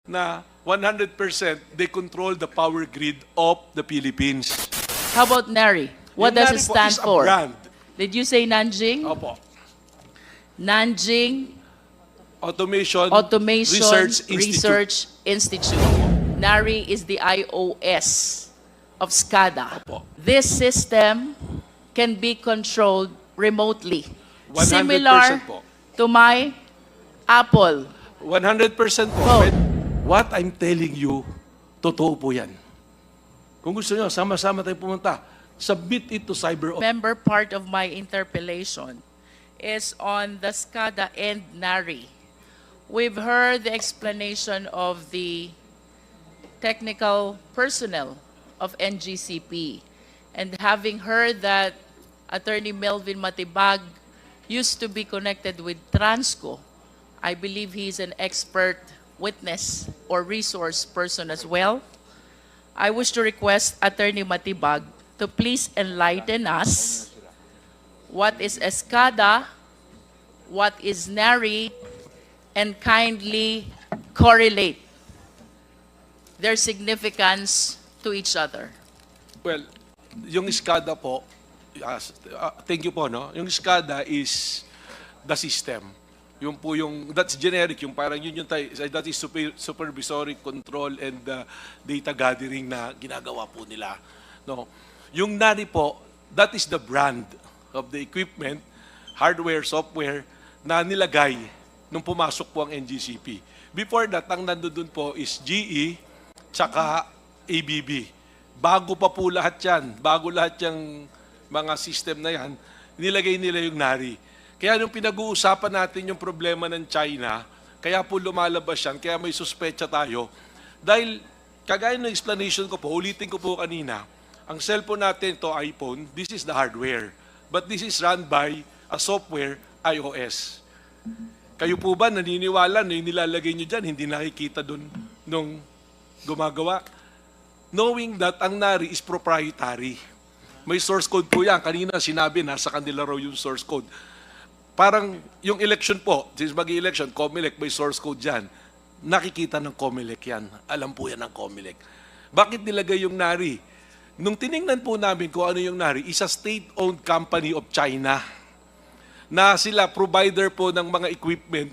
na 100% they control the power grid of the Philippines. How about NARI? What Yung does NARI it po stand is a for? brand. Did you say Nanjing? Opo. Nanjing Automation, Automation Research Institute. Institute. NARI is the iOS of SCADA. Opo. This system can be controlled remotely. 100% Similar po. to my Apple. 100% po. Oh. But what I'm telling you, totoo po yan. Kung gusto nyo, sama-sama tayo pumunta. Submit it to cyber. Member, part of my interpellation is on the SCADA and NARI. We've heard the explanation of the technical personnel of NGCP. And having heard that Attorney Melvin Matibag used to be connected with Transco, I believe he's an expert witness or resource person as well. I wish to request Attorney Matibag to please enlighten us what is SCADA, what is NARI, and kindly correlate their significance to each other. Well, yung SCADA po, thank you po, no? Yung SCADA is the system. Yung po yung, that's generic, yung parang yun yung that is supervisory control and data gathering na ginagawa po nila. No? Yung NARI po, that is the brand of the equipment, hardware, software, na nilagay nung pumasok po ang NGCP. Before that, ang nandun po is GE, tsaka ABB. Bago pa po lahat yan, bago lahat yung mga system na yan, nilagay nila yung NARI. Kaya nung pinag-uusapan natin yung problema ng China, kaya po lumalabas yan, kaya may suspecha tayo. Dahil, kagaya ng explanation ko po, ulitin ko po kanina, ang cellphone natin, to iPhone, this is the hardware. But this is run by a software, iOS. Kayo po ba naniniwala na yung nilalagay nyo dyan, hindi nakikita dun nung gumagawa? Knowing that ang NARI is proprietary. May source code po yan. Kanina sinabi, nasa kanila raw yung source code. Parang yung election po, since mag-election, COMELEC, may source code dyan. Nakikita ng COMELEC yan. Alam po yan ng COMELEC. Bakit nilagay yung NARI? Nung tiningnan po namin kung ano yung NARI, is a state-owned company of China na sila provider po ng mga equipment,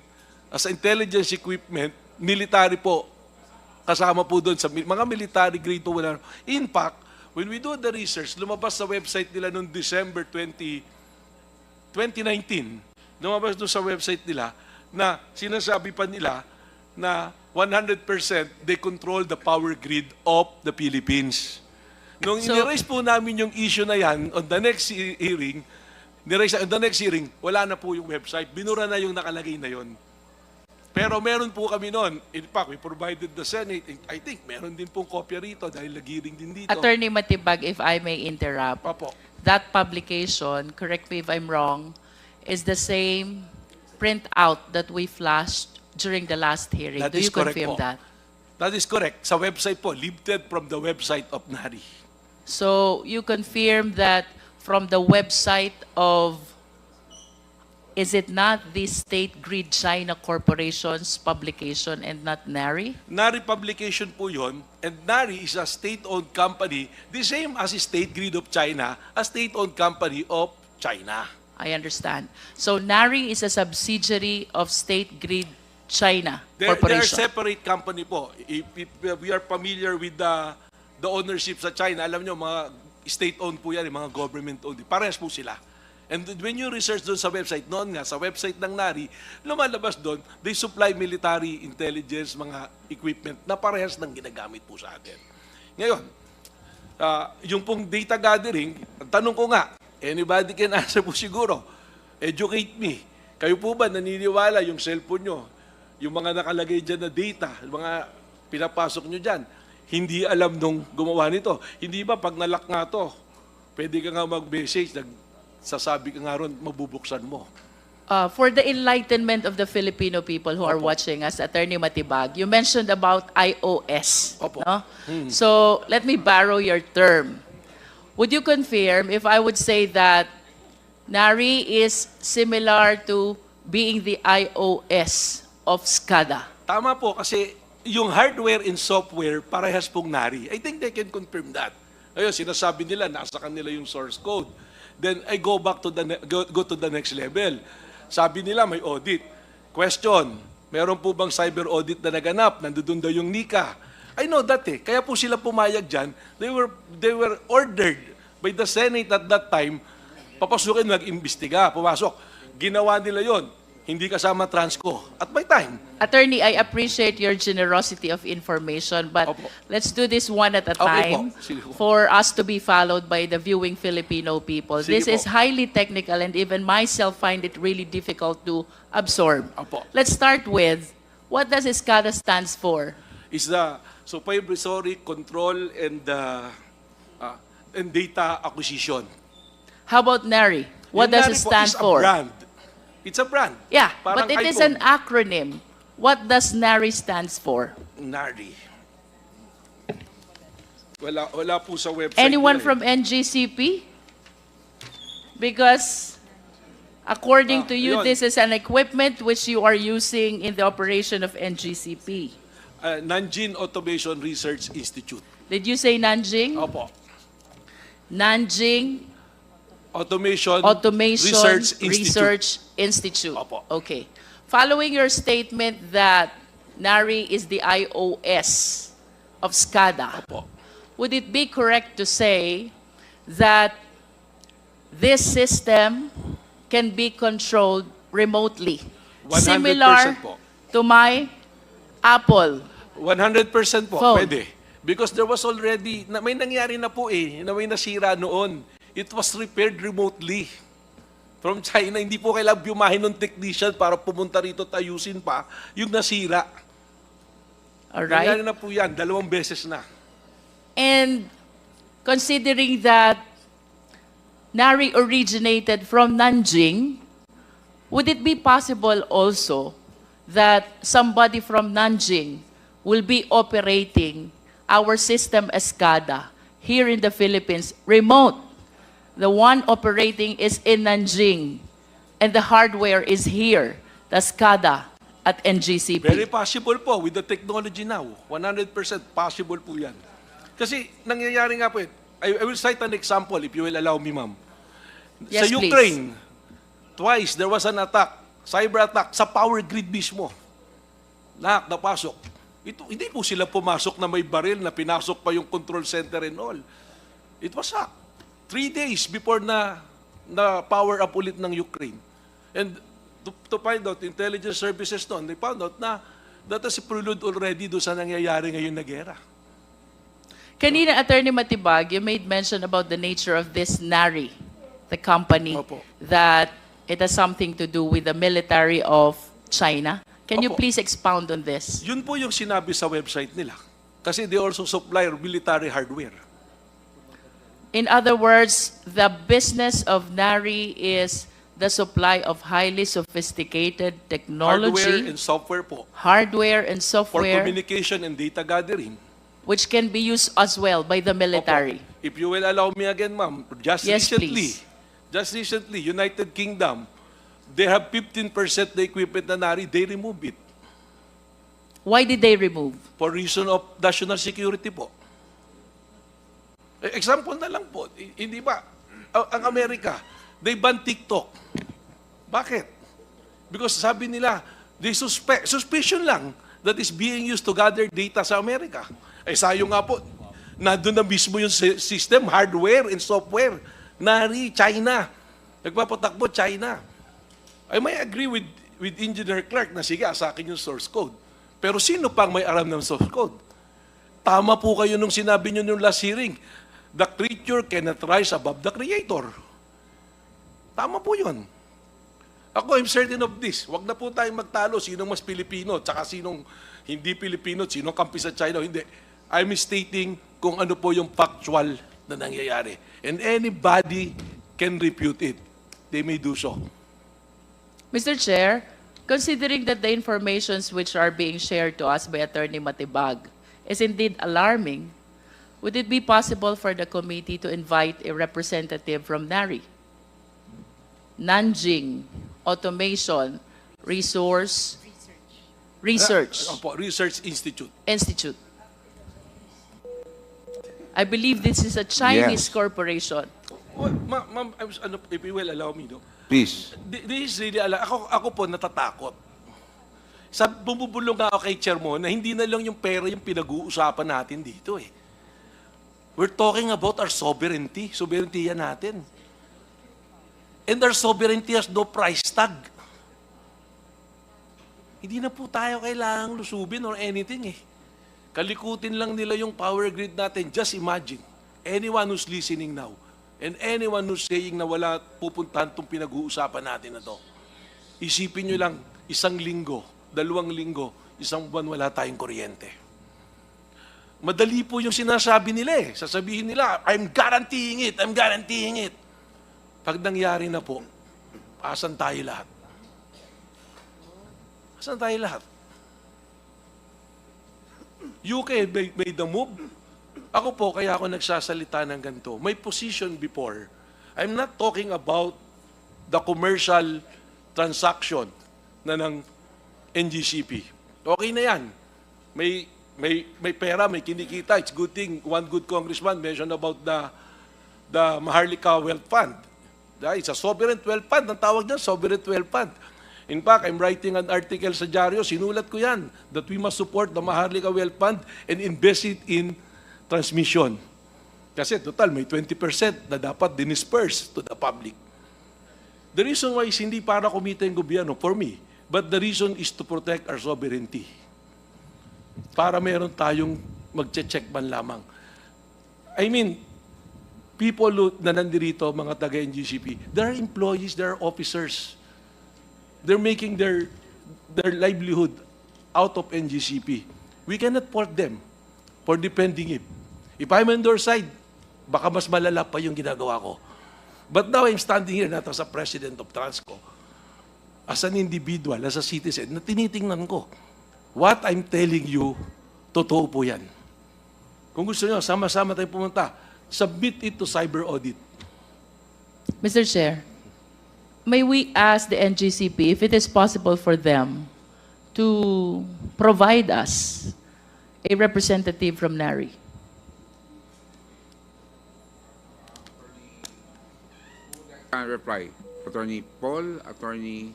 as intelligence equipment, military po, kasama po doon sa mga military grade po. In fact, when we do the research, lumabas sa website nila noong December 2019, lumabas doon sa website nila na sinasabi pa nila na 100% they control the power grid of the Philippines. Nung iniraise po namin yung issue na yan, on the next hearing, wala na po yung website. Binura na yung nakalagay na yon. Pero meron po kami noon. In fact, we provided the Senate. I think meron din pong kopya rito dahil nagiring din dito. Attorney Matibag, if I may interrupt, Opo. that publication, correct me if I'm wrong, is the same printout that we flashed during the last hearing. That Do is you correct confirm po. that? That is correct. Sa website po, lifted from the website of NARI. So you confirm that from the website of, is it not the State Grid China Corporation's publication and not NARI? NARI publication po yon, and NARI is a state-owned company, the same as State Grid of China, a state-owned company of China. I understand. So NARI is a subsidiary of State Grid China They are Corporation. separate company po. If we are familiar with the ownership sa China, alam nyo, mga state-owned po yan, mga government-owned. Parehas po sila. And when you research doon sa website, noon nga, sa website ng NARI, lumalabas doon, they supply military intelligence, mga equipment na parehas ng ginagamit po sa atin. Ngayon, yung pong data gathering, ang tanong ko nga, anybody can answer po siguro, educate me. Kayo po ba naniniwala yung cellphone nyo, yung mga nakalagay dyan na data, yung mga pinapasok nyo dyan, hindi alam nung gumawa nito. Hindi ba pag nalock nga to, pwede ka nga mag-message, sasabi ka nga ron, mabubuksan mo. For the enlightenment of the Filipino people who are watching us, Attorney Matibag, you mentioned about iOS. Opo. No? So let me borrow your term. Would you confirm if I would say that NARI is similar to being the iOS of SCADA? Tama po, kasi yung hardware and software, parehas pong NARI. I think they can confirm that. Ayun, sinasabi nila, nasa kanila yung source code. Then I go back to go to the next level. Sabi nila, may audit. Question, meron po bang cyber audit na naganap? Nandun daw yung NICA. I know that eh. Kaya po sila pumayag dyan. They were ordered by the Senate at that time, papasukin, mag-imbestiga, pumasok. Ginawa nila yon, hindi kasama Transco. At my time. Attorney, I appreciate your generosity of information, but Opo. let's do this one at a Okay time po. Sige po. for us to be followed by the viewing Filipino people. Sige This is po. highly technical and even myself find it really difficult to absorb. Opo. Let's start with, what does SCADA stands for? Is the supervisory control and data acquisition. How about NARI? What Yung does NARI it po stand is for? A brand. It's a brand. Yeah, Parang but it is iPhone. an acronym. What does NARI stands for? NARI. Wala po sa website. Anyone nila eh. from NGCP? Because according to you, yun. this is an equipment which you are using in the operation of NGCP. Nanjing Automation Research Institute. Did you say Nanjing? Opo. Nanjing Automation Research Institute. Opo. Okay. Following your statement that NARI is the iOS of SCADA, Opo. would it be correct to say that this system can be controlled remotely? 100% Similar po. to my Apple. 100% po, Phone. pwede. Because there was already, may nangyari na po eh, na may nasira noon. It was repaired remotely. From China, hindi po kailangan bumahin ng technician para pumunta rito at ayusin pa yung nasira. All Nangyari right? na po yan, 2 beses na. And considering that NARI originated from Nanjing, would it be possible also that somebody from Nanjing will be operating our system SCADA here in the Philippines, remote? The one operating is in Nanjing, and the hardware is here, the SCADA at NGCP. Very possible po with the technology now. 100% possible po yan. Kasi nangyayari nga po eh. I will cite an example if you will allow me, ma'am. Yes, Sa Ukraine, twice there was an attack, cyber attack, sa power grid mismo. Lahat napasok. Hindi po sila pumasok na may baril na pinasok pa yung control center and all. It was hacked. 3 days before na power up ulit ng Ukraine. And to find out, intelligence services noon, they found out na that is prelude already do sa nangyayari ngayon na gera. Kanina, Attorney Matibag, you made mention about the nature of this NARI, the company, Opo. that it has something to do with the military of China. Can you Opo. please expound on this? Yun po yung sinabi sa website nila. Kasi they also supply military hardware. In other words, the business of NARI is the supply of highly sophisticated Hardware technology, and software po. hardware and For software, communication and data gathering. which can be used as well by the military. Opo. If you will allow me again, ma'am, Yes, please. just recently, United Kingdom, they have 15% the equipment na NARI, they remove it. Why did they remove? For reason of national security po. Example na lang po, hindi ba, ang Amerika, they ban TikTok. Bakit? Because sabi nila, they suspicion lang that is being used to gather data sa Amerika. Eh sayo nga po, nandun na mismo yung system, hardware and software. NARI, China. Nagpapatakbo, China. I may agree with Engineer Clark na sige, sa akin yung source code. Pero sino pang may alam ng source code? Tama po kayo nung sinabi nyo nung last hearing. The creature cannot rise above the creator. Tama po yun. Ako, I'm certain of this. Huwag na po tayong magtalo sinong mas Pilipino, tsaka sinong hindi Pilipino, sinong kampi sa China. Hindi. I'm stating kung ano po yung factual na nangyayari. And anybody can refute it. They may do so. Mr. Chair, considering that the informations which are being shared to us by Attorney Matibag is indeed alarming, would it be possible for the committee to invite a representative from NARI, Nanjing Automation Research Opo, Research Institute. Institute. I believe this is a Chinese Yes. corporation. Oh, ma'am, if you will allow me, no? Please. This is really, ako po natatakot. Bumubulong nga ako kay Chair mo na hindi na lang yung pera yung pinag-uusapan natin dito eh. We're talking about our sovereignty. Sovereignty yan natin. And our sovereignty has no price tag. Hindi na po tayo kailangang lusubin or anything eh. Kalikutin lang nila yung power grid natin. Just imagine, anyone who's listening now, and anyone who's saying na wala pupuntahan itong pinag-uusapan natin na to, isipin nyo lang, 1 linggo, 2 linggo, 1 buwan wala tayong kuryente. Madali po yung sinasabi nila eh. Sasabihin nila, I'm guaranteeing it, I'm guaranteeing it. Pag nangyari na po, asan tayo lahat? Asan tayo lahat? UK made the move. Ako po, kaya ako nagsasalita ng ganito. My position before, I'm not talking about the commercial transaction na ng NGCP. Okay na yan. May pera, may kinikita. It's good thing. One good congressman mentioned about the Maharlika Wealth Fund. It's a sovereign wealth fund. Ang tawag niyan, sovereign wealth fund. In fact, I'm writing an article sa dyaryo, sinulat ko yan, that we must support the Maharlika Wealth Fund and invest it in transmission. Kasi total, may 20% na dapat dinisperse to the public. The reason why is hindi para kumita yung gobyerno, for me, but the reason is to protect our sovereignty. Para meron tayong magche-check man lamang. I mean, people na nandirito, mga taga-NGCP, there are employees, there are officers. They're making their livelihood out of NGCP. We cannot fault them for defending it. If I'm on their side, baka mas malala pa yung ginagawa ko. But now I'm standing here not as a president of Transco, as an individual, as a citizen, na tinitingnan ko. What I'm telling you, totoo po yan. Kung gusto nyo, sama-sama tayong pumunta, submit it to cyber audit. Mr. Chair, may we ask the NGCP if it is possible for them to provide us a representative from NARI? Can reply. Attorney Paul, Attorney...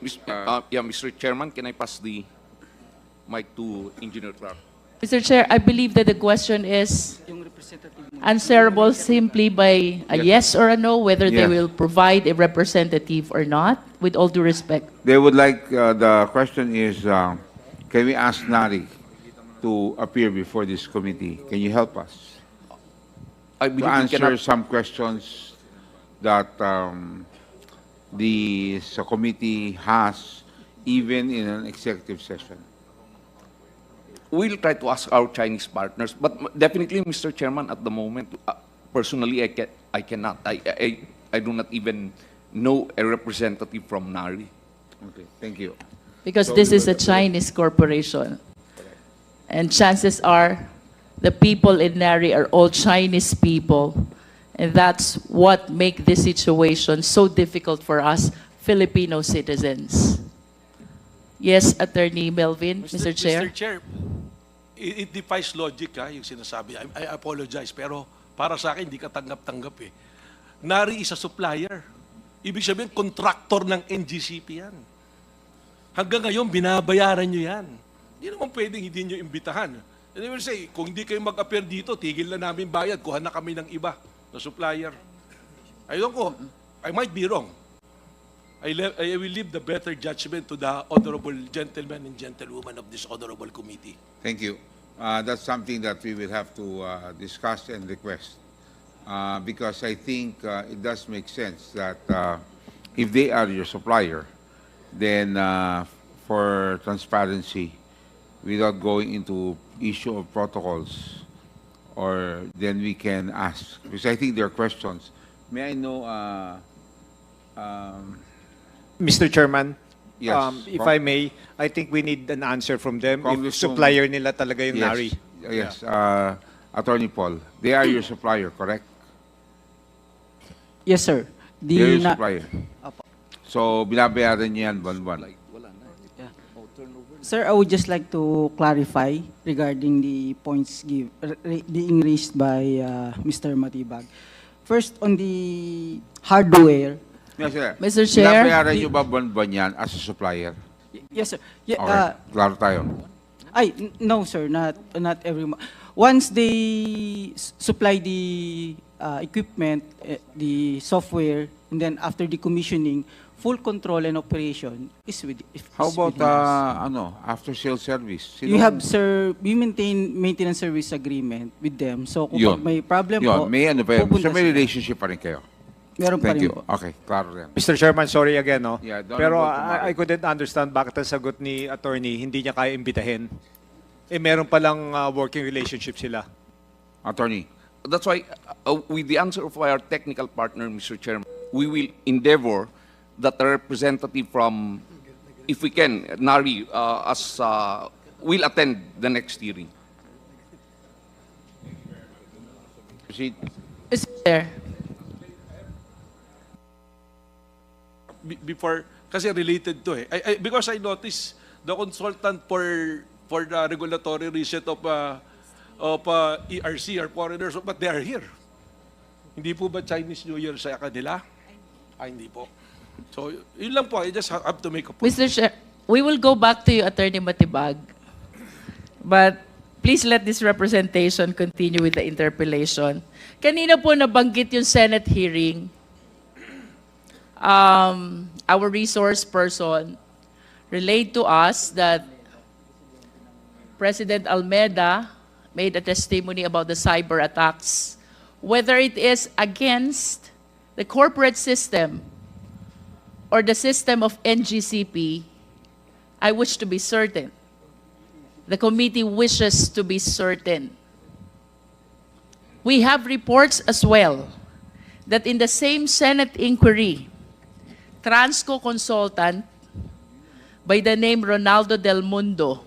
Yeah, Mr. Chairman, can I pass the mic to Engineer Clark? Mr. Chair, I believe that the question is answerable simply by a yes or a no, whether they Yes. will provide a representative or not, with all due respect. They would like, the question is, can we ask NARI to appear before this committee? Can you help us I to believe we answer cannot, some questions that the committee has, even in an executive session? we'll try to ask our Chinese partners, but definitely, Mr. Chairman, at the moment, personally, I cannot. I do not even know a representative from NARI. Okay, thank you. Because So this we is will- a Chinese corporation. And chances are, the people in NARI are all Chinese people. And that's what makes this situation so difficult for us Filipino citizens. Yes, Attorney Melvin, Mr. Chair. Mr. Chair, it defies logic yung sinasabi. I apologize, pero para sa akin, hindi ka tanggap-tanggap eh. NARI is a supplier. Ibig sabihin, contractor ng NGCP yan. Hanggang ngayon, binabayaran nyo yan. Hindi naman pwedeng hindi nyo imbitahan. And they will say, kung hindi kayo mag-appear dito, tigil na namin bayad, kuha na kami ng iba na supplier. I don't know. I might be wrong. I will leave the better judgment to the honorable gentlemen and gentlewomen of this honorable committee. Thank you. That's something that we will have to discuss and request. Because I think it does make sense that if they are your supplier, then for transparency, without going into issue of protocols, or then we can ask, because I think there are questions. May I know, Mr. Chairman, Yes. if I may, I think we need an answer from them. If Congresswoman- supplier nila talaga yung NARI. Yes, Attorney Paul, they are your supplier, correct? Yes, sir. They're your Na- supplier. So, binabayaran niyo yan buwan-buwan. Sir, I would just like to clarify regarding the points being raised by Mr. Matibag. First, on the hardware. Yes, sir. Mr. Chair, Binabayaran nyo ba buwan-buwan yan as a supplier? Yes, sir. Yeah, Okay, klaro tayo. no, sir, not every month. Once they supply the equipment, the software, and then after the commissioning, full control and operation is How about within us. after-sales service? You have, sir, we maintain maintenance service agreement with them. So kung Yun. pag may problem Yun, po, may ano pa yun. pupunta So may sila. relationship pa rin kayo. Meron pa Thank rin you. po. Okay, klaro rin. Mr. Chairman, sorry again, no? Yeah, don't Pero go to Mari. I couldn't understand bakit ang sagot ni attorney hindi niya kaya imbitahin. Eh meron palang working relationship sila. Attorney. That's why, with the answer of our technical partner, Mr. Chairman, we will endeavor that a representative from, if we can, NARI, will attend the next hearing. Proceed. Mr. Chair. Before, kasi related to eh. Because I noticed the consultant for the regulatory reset of ERC are foreigners, but they are here. Hindi po ba Chinese New Year sa kanila? Hindi po. So, yun lang po. I just have to make a point. Mr. Chair, we will go back to you, Attorney Matibag. But please let this representation continue with the interpellation. Kanina po nabanggit yung Senate hearing. Our resource person relayed to us that President Almeida made a testimony about the cyber attacks, whether it is against the corporate system or the system of NGCP. I wish to be certain. The committee wishes to be certain. We have reports as well that in the same Senate inquiry, Transco consultant by the name Ronaldo Del Mundo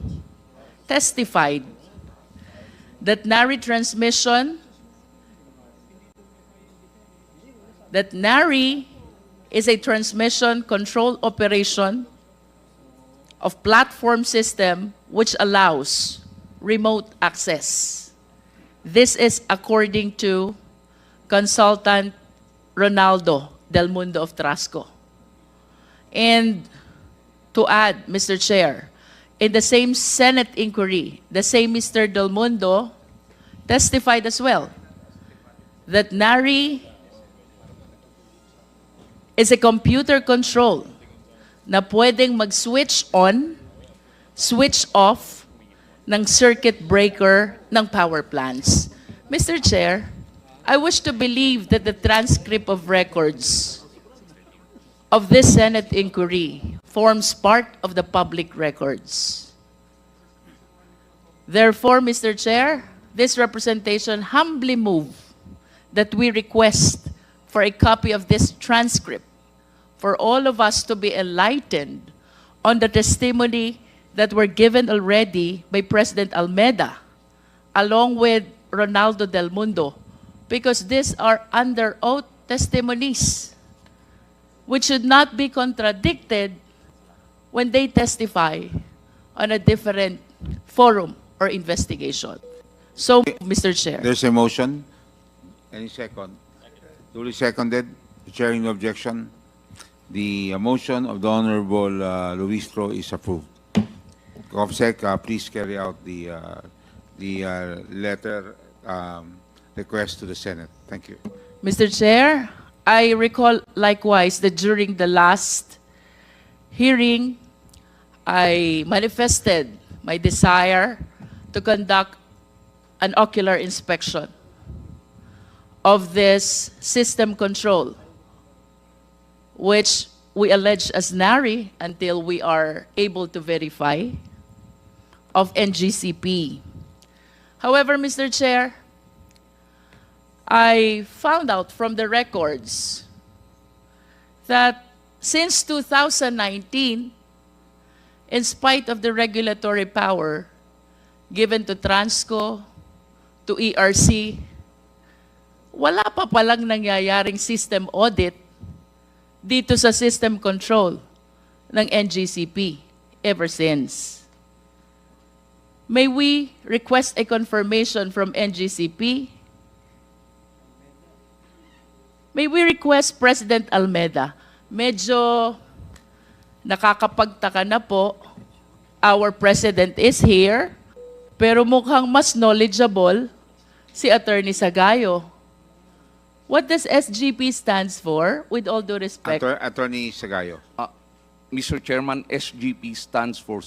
testified that NARI is a transmission control operation of platform system which allows remote access. This is according to consultant Ronaldo Del Mundo of Trasco. And to add, Mr. Chair, in the same Senate inquiry, the same Mr. Del Mundo testified as well that NARI is a computer control na pwedeng mag-switch on, switch off ng circuit breaker ng power plants. Mr. Chair, I wish to believe that the transcript of records of this Senate inquiry forms part of the public records. Therefore, Mr. Chair, this representation humbly move that we request for a copy of this transcript for all of us to be enlightened on the testimony that were given already by President Almeida, along with Ronaldo Del Mundo, because these are under oath testimonies, which should not be contradicted when they testify on a different forum or investigation. So, Mr. Chair. There's a motion. Any second? Duly seconded. Chairing no objection. The motion of the Honorable Luistro is approved. COMSEC, please carry out the letter request to the Senate. Thank you. Mr. Chair, I recall likewise that during the last hearing, I manifested my desire to conduct an ocular inspection of this system control, which we allege as NARI until we are able to verify, of NGCP. However, Mr. Chair, I found out from the records that since 2019, in spite of the regulatory power given to Transco, to ERC, wala pa palang nangyayaring system audit dito sa system control ng NGCP ever since. May we request a confirmation from NGCP? May we request President Almeda? Medyo nakakapagtaka na po. Our President is here, pero mukhang mas knowledgeable si Attorney Sagayo. What does SGP stands for, with all due respect? Attorney Sagayo. Mr. Chairman, SGP stands for